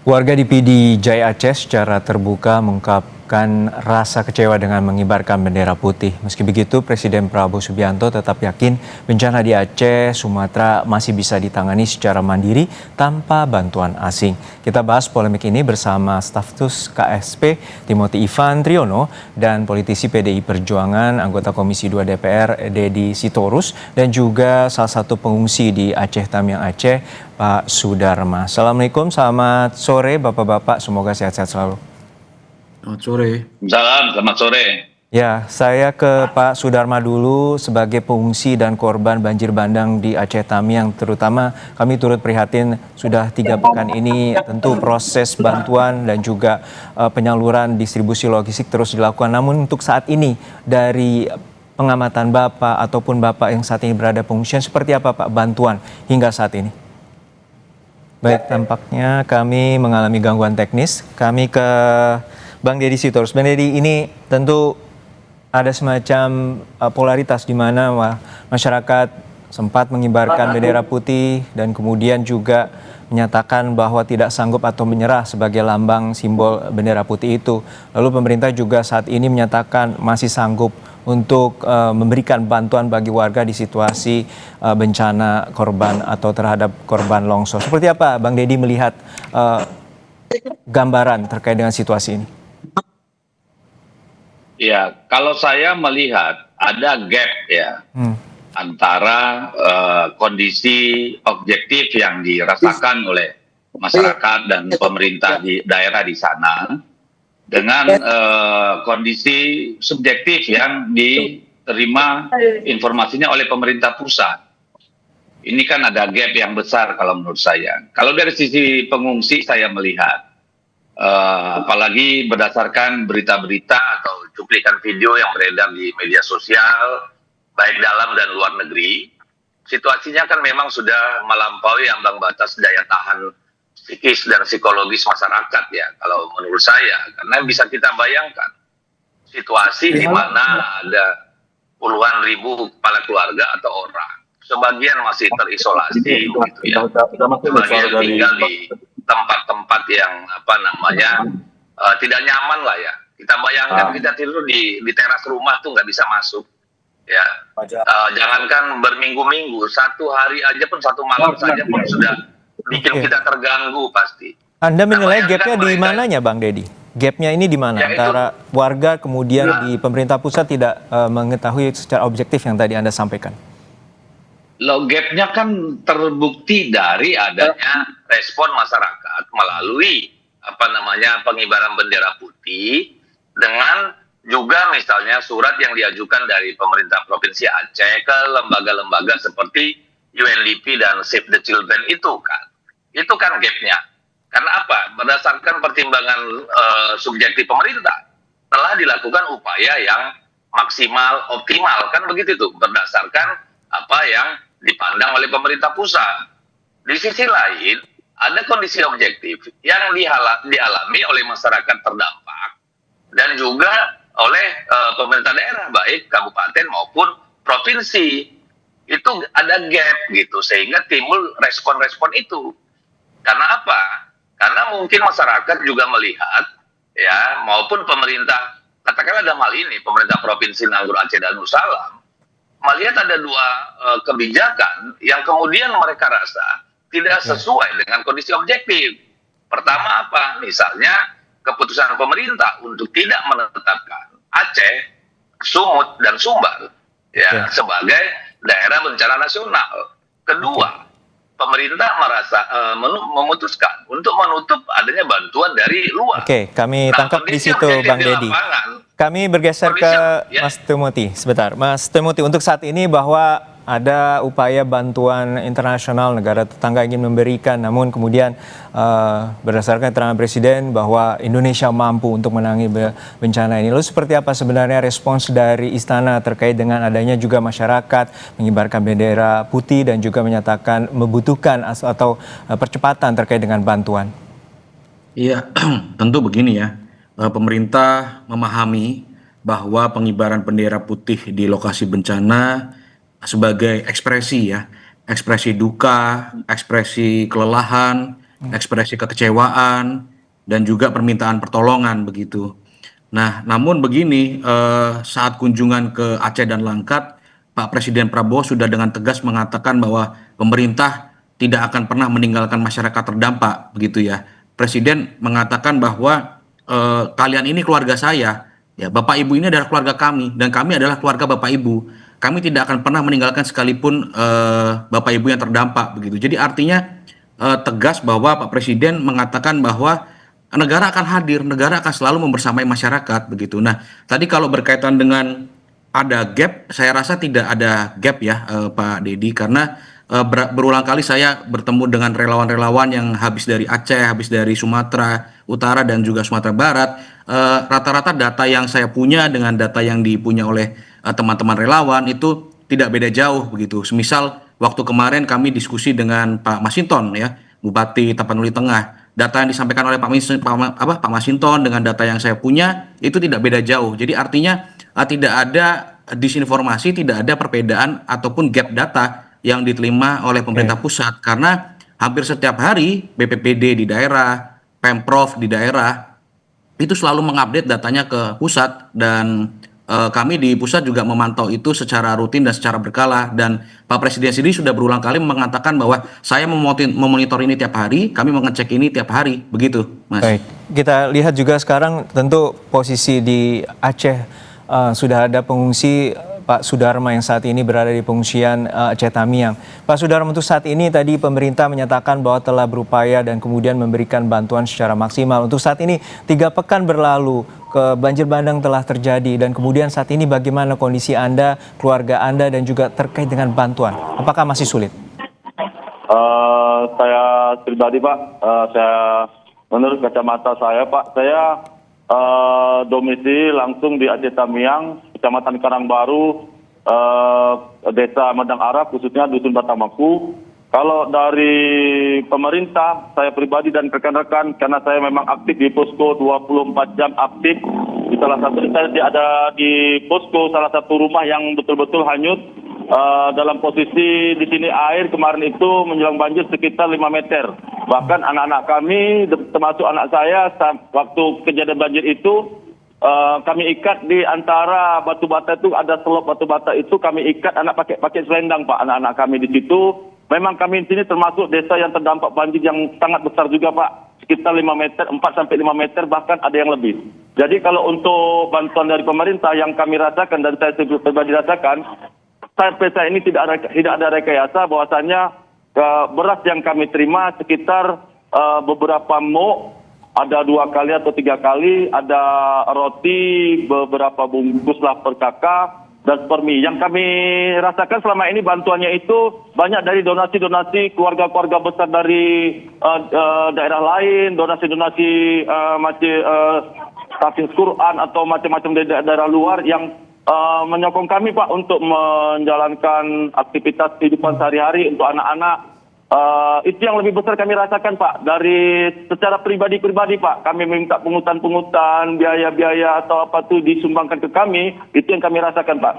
Warga di PD Jaya Aceh secara terbuka mengungkapkan rasa kecewa dengan mengibarkan bendera putih. Meski begitu, Presiden Prabowo Subianto tetap yakin bencana di Aceh, Sumatera masih bisa ditangani secara mandiri tanpa bantuan asing. Kita bahas polemik ini bersama stafsus KSP Timothy Ivan Triono dan politisi PDI Perjuangan, anggota Komisi 2 DPR Deddy Sitorus, dan juga salah satu pengungsi di Aceh Tamiang Aceh, Pak Sudarma. Assalamualaikum, selamat sore Bapak-Bapak, semoga sehat-sehat selalu. Selamat sore. Salam, selamat sore. Ya, saya ke Pak Sudarma dulu sebagai pengungsi dan korban banjir bandang di Aceh Tamiang. Terutama kami turut prihatin sudah 3 pekan ini tentu proses bantuan dan juga penyaluran distribusi logistik terus dilakukan. Namun untuk saat ini dari pengamatan Bapak ataupun Bapak yang saat ini berada pengungsian, seperti apa Pak bantuan hingga saat ini? Baik, tampaknya kami mengalami gangguan teknis. Kami ke Bang Deddy Sitorus. Bang Deddy, ini tentu ada semacam polaritas di mana masyarakat sempat mengibarkan bendera putih dan kemudian juga menyatakan bahwa tidak sanggup atau menyerah sebagai lambang simbol bendera putih itu. Lalu pemerintah juga saat ini menyatakan masih sanggup untuk memberikan bantuan bagi warga di situasi bencana korban atau terhadap korban longsor. Seperti apa Bang Deddy melihat gambaran terkait dengan situasi ini? Ya, kalau saya melihat ada gap ya antara kondisi objektif yang dirasakan oleh masyarakat dan pemerintah di daerah di sana dengan kondisi subjektif yang diterima informasinya oleh pemerintah pusat. Ini kan ada gap yang besar kalau menurut saya. Kalau dari sisi pengungsi saya melihat, apalagi berdasarkan berita-berita atau cuplikan video yang beredar di media sosial, baik dalam dan luar negeri, situasinya kan memang sudah melampaui ambang batas daya tahan psikis dan psikologis masyarakat ya, kalau menurut saya. Karena bisa kita bayangkan situasi di mana ada puluhan ribu kepala keluarga atau orang, sebagian masih terisolasi gitu ya, sebagian tinggal di tempat-tempat yang tidak nyaman lah ya. Kita bayangkan kita tidur di teras rumah tuh nggak bisa masuk ya. Jangankan berminggu-minggu, satu hari aja pun, satu malam saja pun sudah bikin kita terganggu pasti. Anda menilai gapnya di mananya Bang Deddy? Gapnya ini di mana? Ya, antara warga kemudian di pemerintah pusat tidak mengetahui secara objektif yang tadi Anda sampaikan. Low gapnya kan terbukti dari adanya respon masyarakat melalui pengibaran bendera putih, dengan juga misalnya surat yang diajukan dari pemerintah Provinsi Aceh ke lembaga-lembaga seperti UNDP dan Save the Children itu kan gapnya. Karena apa? Berdasarkan pertimbangan subjektif pemerintah telah dilakukan upaya yang maksimal, optimal, kan begitu tuh, berdasarkan apa yang dipandang oleh pemerintah pusat. Di sisi lain, ada kondisi objektif yang dialami oleh masyarakat terdampak dan juga oleh pemerintah daerah, baik kabupaten maupun provinsi. Itu ada gap gitu, sehingga timbul respon-respon itu. Karena apa? Karena mungkin masyarakat juga melihat ya, maupun pemerintah, katakanlah dalam hal ini pemerintah Provinsi Nanggur Aceh dan Darussalam, melihat ada dua kebijakan yang kemudian mereka rasa tidak sesuai dengan kondisi objektif. Pertama apa? Misalnya keputusan pemerintah untuk tidak menetapkan Aceh, Sumut, dan Sumbar ya sebagai daerah bencana nasional. Kedua, pemerintah memutuskan untuk menutup adanya bantuan dari luar. Oke, kami tangkap di situ Bang Deddy. Kami bergeser ke Mas Timothy sebentar. Mas Timothy, untuk saat ini bahwa ada upaya bantuan internasional, negara tetangga ingin memberikan, namun kemudian berdasarkan keterangan Presiden bahwa Indonesia mampu untuk menangani bencana ini. Lalu seperti apa sebenarnya respons dari Istana terkait dengan adanya juga masyarakat mengibarkan bendera putih dan juga menyatakan membutuhkan atau percepatan terkait dengan bantuan? Iya, tentu begini ya. Pemerintah memahami bahwa pengibaran bendera putih di lokasi bencana sebagai ekspresi ya, ekspresi duka, ekspresi kelelahan, ekspresi kekecewaan, dan juga permintaan pertolongan begitu. Nah, namun begini, saat kunjungan ke Aceh dan Langkat, Pak Presiden Prabowo sudah dengan tegas mengatakan bahwa pemerintah tidak akan pernah meninggalkan masyarakat terdampak, begitu ya. Presiden mengatakan bahwa kalian ini keluarga saya, ya Bapak Ibu ini adalah keluarga kami, dan kami adalah keluarga Bapak Ibu. Kami tidak akan pernah meninggalkan sekalipun Bapak Ibu yang terdampak, begitu. Jadi artinya tegas bahwa Pak Presiden mengatakan bahwa negara akan hadir, negara akan selalu membersamai masyarakat begitu. Nah, tadi kalau berkaitan dengan ada gap, saya rasa tidak ada gap ya Pak Dedi, karena berulang kali saya bertemu dengan relawan-relawan yang habis dari Aceh, habis dari Sumatera Utara dan juga Sumatera Barat. Rata-rata data yang saya punya dengan data yang dipunya oleh teman-teman relawan itu tidak beda jauh begitu. Semisal waktu kemarin kami diskusi dengan Pak Masinton ya, Bupati Tapanuli Tengah. Data yang disampaikan oleh Pak Masinton dengan data yang saya punya itu tidak beda jauh. Jadi artinya tidak ada disinformasi, tidak ada perbedaan ataupun gap data yang diterima oleh pemerintah pusat, karena hampir setiap hari BPPD di daerah, Pemprov di daerah itu selalu mengupdate datanya ke pusat, dan kami di pusat juga memantau itu secara rutin dan secara berkala, dan Pak Presiden sendiri sudah berulang kali mengatakan bahwa saya memonitor ini tiap hari, kami mengecek ini tiap hari, begitu Mas. Baik, kita lihat juga sekarang tentu posisi di Aceh sudah ada pengungsi Pak Sudarma yang saat ini berada di pengungsian Aceh Tamiang. Pak Sudarma, untuk saat ini tadi pemerintah menyatakan bahwa telah berupaya dan kemudian memberikan bantuan secara maksimal. Untuk saat ini 3 pekan berlalu, banjir bandang telah terjadi, dan kemudian saat ini bagaimana kondisi Anda, keluarga Anda, dan juga terkait dengan bantuan? Apakah masih sulit? Saya pribadi Pak, menurut kacamata saya Pak, saya domisili langsung di Aceh Tamiang, Kecamatan Karangbaru, Desa Medang Arab, khususnya Dusun Batamaku. Kalau dari pemerintah, saya pribadi dan rekan-rekan, karena saya memang aktif di posko 24 jam aktif. Di salah satu saya ada di posko salah satu rumah yang betul-betul hanyut. Dalam posisi di sini air kemarin itu menjelang banjir sekitar 5 meter. Bahkan anak-anak kami, termasuk anak saya, waktu kejadian banjir itu, kami ikat di antara batu bata itu, ada selop batu bata itu, kami ikat anak pakai selendang Pak, anak-anak kami di situ. Memang kami di sini termasuk desa yang terdampak banjir yang sangat besar juga Pak, sekitar 5 meter, 4 sampai 5 meter, bahkan ada yang lebih. Jadi kalau untuk bantuan dari pemerintah yang kami rasakan dan saya pribadi rasakan, sampai saat ini tidak ada rekayasa, bahwasanya beras yang kami terima sekitar beberapa mok, ada 2 kali atau 3 kali, ada roti beberapa bungkus lah per kakak, dan per mie. Yang kami rasakan selama ini bantuannya itu banyak dari donasi-donasi keluarga-keluarga besar dari daerah lain, donasi-donasi tahfiz Quran atau macam-macam dari daerah luar yang menyokong kami Pak untuk menjalankan aktivitas kehidupan sehari-hari untuk anak-anak. Itu yang lebih besar kami rasakan Pak. Dari secara pribadi-pribadi Pak, kami minta pungutan-pungutan, biaya-biaya atau apa itu disumbangkan ke kami, itu yang kami rasakan Pak.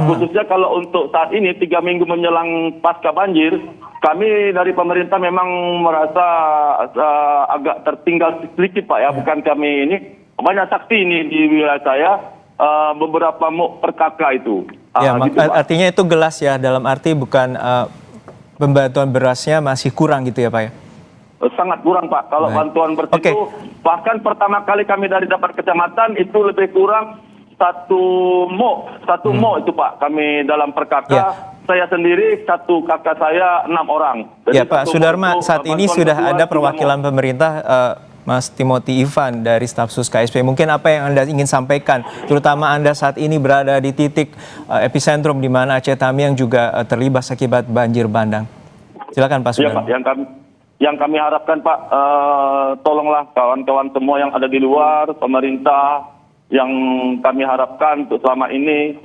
Khususnya kalau untuk saat ini 3 minggu menjelang pasca banjir, kami dari pemerintah memang merasa agak tertinggal sedikit Pak ya. Bukan kami ini, banyak saksi ini di wilayah saya, beberapa mok per kakak itu. Ya, Gitu, artinya itu gelas ya, dalam arti bukan pembantuan berasnya masih kurang gitu ya Pak ya? Sangat kurang Pak. Kalau bantuan beras Oke. itu, bahkan pertama kali kami dari dapat kecamatan itu lebih kurang 1 mok itu Pak. Kami dalam per kakak, saya sendiri 1 kakak saya 6 orang. Jadi Ya Pak Sudarma, saat ini sudah ada perwakilan pemerintah, Mas Timothy Ivan dari Stafsus KSP. Mungkin apa yang Anda ingin sampaikan, terutama Anda saat ini berada di titik epicentrum di mana Aceh Tamiang juga terlibat akibat banjir bandang. Silakan Pak Sudarma. Ya Pak, yang kami harapkan Pak, tolonglah kawan-kawan semua yang ada di luar, pemerintah, yang kami harapkan untuk selama ini,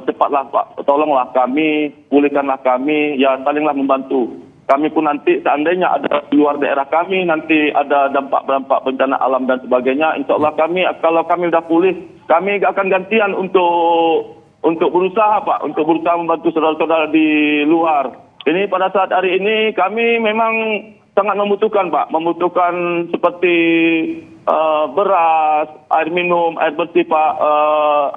cepatlah Pak, tolonglah kami, pulihkanlah kami, ya salinglah membantu. Kami pun nanti seandainya ada di luar daerah kami, nanti ada dampak-dampak bencana alam dan sebagainya, insya Allah kami, kalau kami sudah pulih, kami akan gantian untuk berusaha Pak, untuk berusaha membantu saudara-saudara di luar. Ini pada saat hari ini kami memang sangat membutuhkan Pak, membutuhkan seperti beras, air minum, air bersih Pak,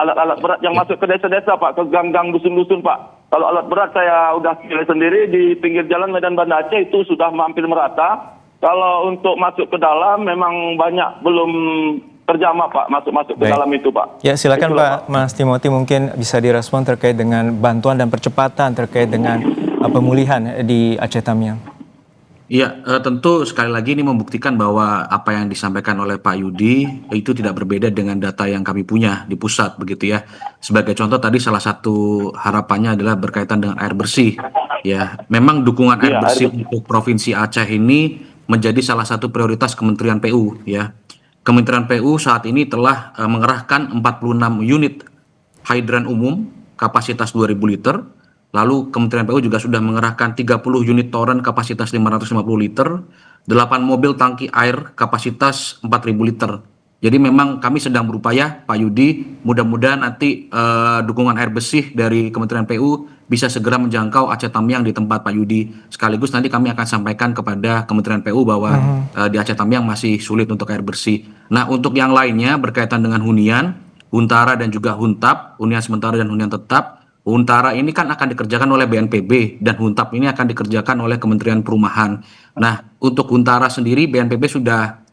alat-alat berat yang masuk ke desa-desa Pak, ke gang-gang dusun-dusun Pak. Kalau alat berat saya udah pilih sendiri di pinggir jalan Medan Banda Aceh itu sudah hampir merata. Kalau untuk masuk ke dalam memang banyak belum terjamah Pak, masuk ke Baik. dalam itu Pak. Ya, silakan Itulah, Pak Mas Timothy, mungkin bisa direspon terkait dengan bantuan dan percepatan terkait dengan pemulihan di Aceh Tamiang. Iya, tentu sekali lagi ini membuktikan bahwa apa yang disampaikan oleh Pak Yudi itu tidak berbeda dengan data yang kami punya di pusat begitu ya. Sebagai contoh tadi salah satu harapannya adalah berkaitan dengan air bersih. Ya, memang dukungan air Iya, air bersih bersih. untuk Provinsi Aceh ini menjadi salah satu prioritas Kementerian PU ya. Kementerian PU saat ini telah mengerahkan 46 unit hidran umum kapasitas 2.000 liter. Lalu Kementerian PU juga sudah mengerahkan 30 unit toren kapasitas 550 liter, 8 mobil tangki air kapasitas 4.000 liter. Jadi memang kami sedang berupaya, Pak Yudi, mudah-mudahan nanti dukungan air bersih dari Kementerian PU bisa segera menjangkau Aceh Tamiang di tempat Pak Yudi. Sekaligus nanti kami akan sampaikan kepada Kementerian PU bahwa di Aceh Tamiang masih sulit untuk air bersih. Nah, untuk yang lainnya berkaitan dengan hunian, Huntara dan juga Huntap, hunian sementara dan hunian tetap. Huntara ini kan akan dikerjakan oleh BNPB dan Huntap ini akan dikerjakan oleh Kementerian Perumahan. Nah, untuk Huntara sendiri BNPB sudah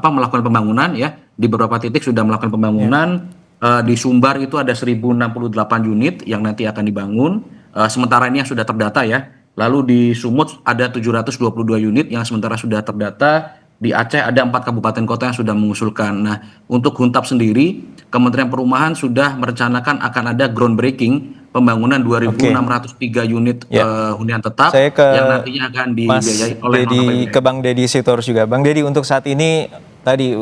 melakukan pembangunan ya, di beberapa titik sudah melakukan pembangunan. Di Sumbar itu ada 1068 unit yang nanti akan dibangun. Sementara ini yang sudah terdata ya. Lalu di Sumut ada 722 unit yang sementara sudah terdata. Di Aceh ada 4 kabupaten kota yang sudah mengusulkan. Nah, untuk Huntap sendiri, Kementerian Perumahan sudah merencanakan akan ada groundbreaking pembangunan 2.603 unit hunian tetap Saya ke yang nantinya akan Mas dibiayai oleh Dedi, non-APBN. ke Bang Dedi Sitorus juga. Bang Dedi, untuk saat ini tadi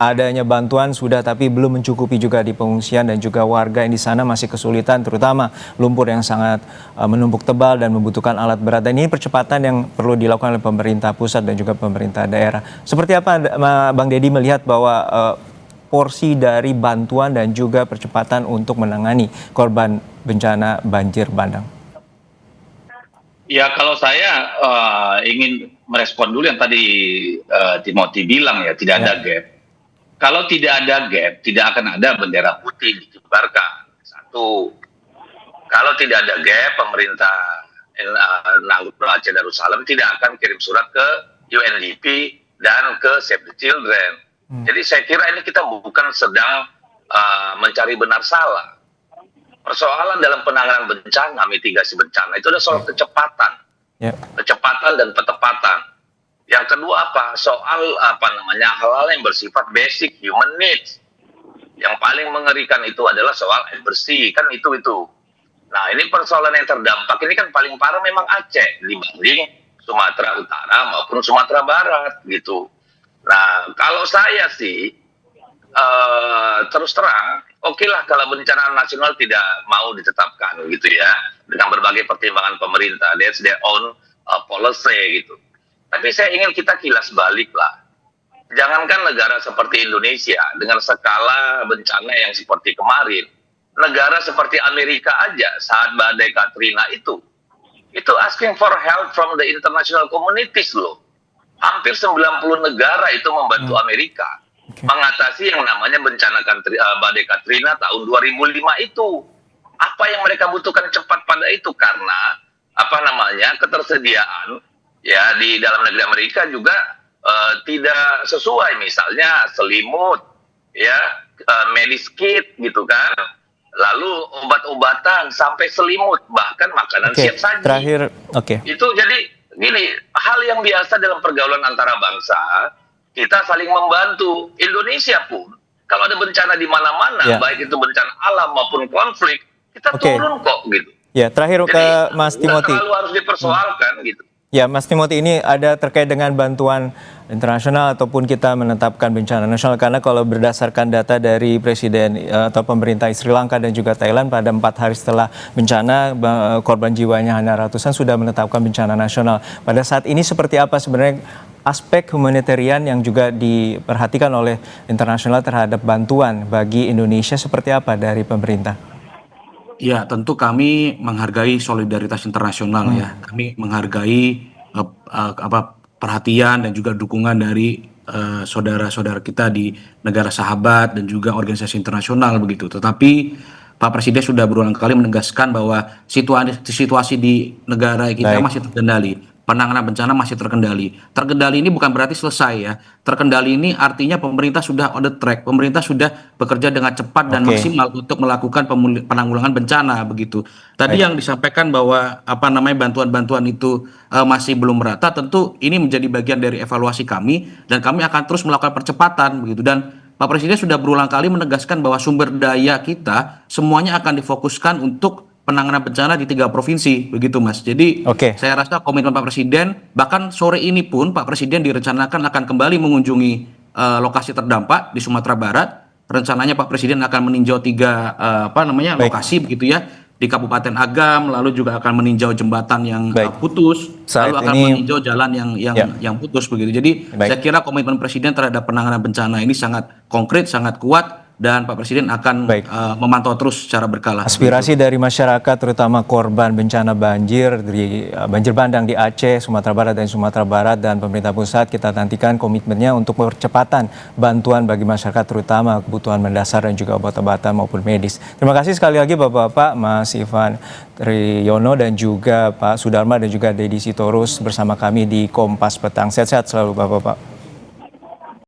adanya bantuan sudah tapi belum mencukupi juga di pengungsian dan juga warga yang di sana masih kesulitan, terutama lumpur yang sangat menumpuk tebal dan membutuhkan alat berat. Dan ini percepatan yang perlu dilakukan oleh pemerintah pusat dan juga pemerintah daerah. Seperti apa Bang Dedi melihat bahwa porsi dari bantuan dan juga percepatan untuk menangani korban bencana banjir bandang? Ya, kalau saya ingin merespon dulu yang tadi Timothy bilang ya, tidak ada gap. Kalau tidak ada gap, tidak akan ada bendera putih dikibarkan. Satu, kalau tidak ada gap, pemerintah Aceh Darussalam tidak akan kirim surat ke UNDP dan ke Save the Children. Jadi saya kira ini kita bukan sedang mencari benar salah. Persoalan dalam penanganan bencana, mitigasi bencana, itu adalah soal kecepatan. Kecepatan dan ketepatan. Yang kedua apa? Soal hal-hal yang bersifat basic human needs. Yang paling mengerikan itu adalah soal air bersih, kan itu. Nah, ini persoalan yang terdampak ini kan paling parah memang Aceh dibanding Sumatera Utara maupun Sumatera Barat gitu. Nah, kalau saya sih terus terang, okelah kalau bencana nasional tidak mau ditetapkan gitu ya, dengan berbagai pertimbangan pemerintah, that's their own policy gitu. Tapi saya ingin kita kilas balik lah. Jangankan negara seperti Indonesia dengan skala bencana yang seperti kemarin, negara seperti Amerika aja saat badai Katrina itu asking for help from the international communities loh. Hampir 90 negara itu membantu Amerika mengatasi yang namanya bencana badai Katrina tahun 2005 itu. Apa yang mereka butuhkan cepat pada itu karena ketersediaan ya di dalam negeri Amerika juga tidak sesuai, misalnya selimut, ya medis kit gitu kan, lalu obat-obatan sampai selimut, bahkan makanan siap saji. Terakhir, itu jadi gini, hal yang biasa dalam pergaulan antara bangsa, kita saling membantu. Indonesia pun kalau ada bencana di mana-mana, baik itu bencana alam maupun konflik, kita turun kok gitu. Ya, terakhir jadi, ke Mas Timothy. Terlalu harus dipersoalkan gitu. Ya, Mas Timothy, ini ada terkait dengan bantuan internasional ataupun kita menetapkan bencana nasional, karena kalau berdasarkan data dari Presiden atau pemerintah Sri Lanka dan juga Thailand pada 4 hari setelah bencana, korban jiwanya hanya ratusan, sudah menetapkan bencana nasional. Pada saat ini seperti apa sebenarnya aspek humanitarian yang juga diperhatikan oleh internasional terhadap bantuan bagi Indonesia, seperti apa dari pemerintah? Ya, tentu kami menghargai solidaritas internasional ya. Kami menghargai perhatian dan juga dukungan dari saudara-saudara kita di negara sahabat dan juga organisasi internasional begitu. Tetapi Pak Presiden sudah berulang kali menegaskan bahwa situasi di negara kita Baik. masih terkendali. Penanganan bencana masih terkendali. Terkendali ini bukan berarti selesai ya. Terkendali ini artinya pemerintah sudah on the track. Pemerintah sudah bekerja dengan cepat dan Oke. maksimal untuk melakukan penanggulangan bencana begitu. Tadi Baik. yang disampaikan bahwa bantuan-bantuan itu masih belum merata, tentu ini menjadi bagian dari evaluasi kami dan kami akan terus melakukan percepatan begitu. Dan Pak Presiden sudah berulang kali menegaskan bahwa sumber daya kita semuanya akan difokuskan untuk penanganan bencana di 3 provinsi begitu Mas. Jadi Oke. saya rasa komitmen Pak Presiden, bahkan sore ini pun Pak Presiden direncanakan akan kembali mengunjungi lokasi terdampak di Sumatera Barat. Rencananya Pak Presiden akan meninjau 3 Baik. lokasi begitu ya, di Kabupaten Agam, lalu juga akan meninjau jembatan yang Baik. putus, Saat lalu akan ini- meninjau jalan Ya. yang putus begitu. Jadi Baik. saya kira komitmen Presiden terhadap penanganan bencana ini sangat konkret, sangat kuat, dan Pak Presiden akan Baik. memantau terus secara berkala. Aspirasi dari masyarakat terutama korban bencana banjir di banjir bandang di Aceh, Sumatera Barat dan pemerintah pusat, kita nantikan komitmennya untuk percepatan bantuan bagi masyarakat terutama kebutuhan mendasar dan juga obat-obatan maupun medis. Terima kasih sekali lagi Bapak-bapak, Mas Ivan Triyono dan juga Pak Sudarma dan juga Dedi Sitorus bersama kami di Kompas Petang. Sehat-sehat selalu Bapak-bapak.